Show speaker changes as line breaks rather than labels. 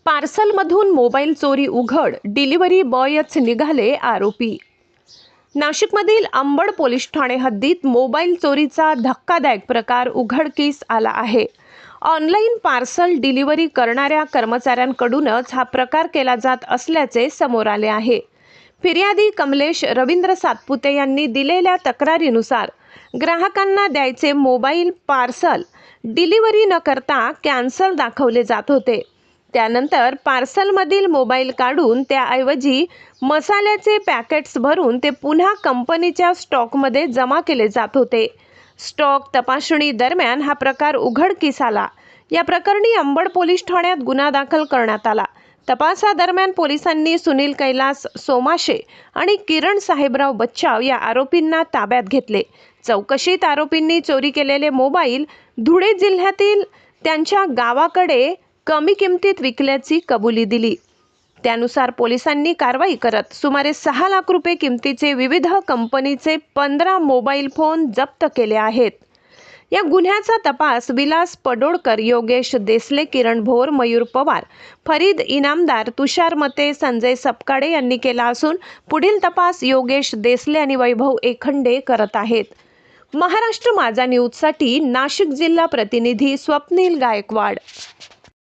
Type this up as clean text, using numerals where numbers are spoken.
पार्सलमधून mobile चोरी उघड, delivery बॉयच निघाले आरोपी। नाशिकमधील अंबड पोलीस ठाणे हद्दीत मोबाईल चोरीचा धक्कादायक प्रकार उघडकीस आला आहे। ऑनलाईन पार्सल डिलिव्हरी करणाऱ्या कर्मचाऱ्यांकडूनच हा प्रकार केला जात असल्याचे समोर आले आहे। फिर्यादी कमलेश रवींद्र सातपुते यांनी दिलेल्या तक्रारीनुसार ग्राहकांना द्यायचे मोबाईल पार्सल डिलिव्हरी न करता कॅन्सल दाखवले जात होते। त्यानंतर पार्सलमधील मोबाईल काढून त्याऐवजी मसाल्याचे पॅकेट्स भरून ते पुन्हा कंपनीच्या स्टॉकमध्ये जमा केले जात होते। स्टॉक तपासणी दरम्यान हा प्रकार उघडकीस आला। या प्रकरणी अंबड पोलीस ठाण्यात गुन्हा दाखल करण्यात आला। तपासादरम्यान पोलिसांनी सुनील कैलास सोमाशे आणि किरण साहेबराव बच्चाव या आरोपींना ताब्यात घेतले। चौकशीत आरोपींनी चोरी केलेले मोबाईल धुळे जिल्ह्यातील त्यांच्या गावाकडे कमी किमतीत विकल्याची कबुली दिली। त्यानुसार पोलिसांनी कारवाई करत सुमारे 6 लाख रुपये किमतीचे विविध कंपनीचे 15 मोबाईल फोन जप्त केले आहेत। या गुन्ह्याचा तपास विलास पडोळकर, योगेश देसले, किरण भोर, मयूर पवार, फरीद इनामदार, तुषार मते, संजय सपकाळे यांनी केला असून पुढील तपास योगेश देसले आणि वैभव एखंडे करत आहेत। महाराष्ट्र माझा न्यूजसाठी नाशिक जिल्हा प्रतिनिधी स्वप्नील गायकवाड।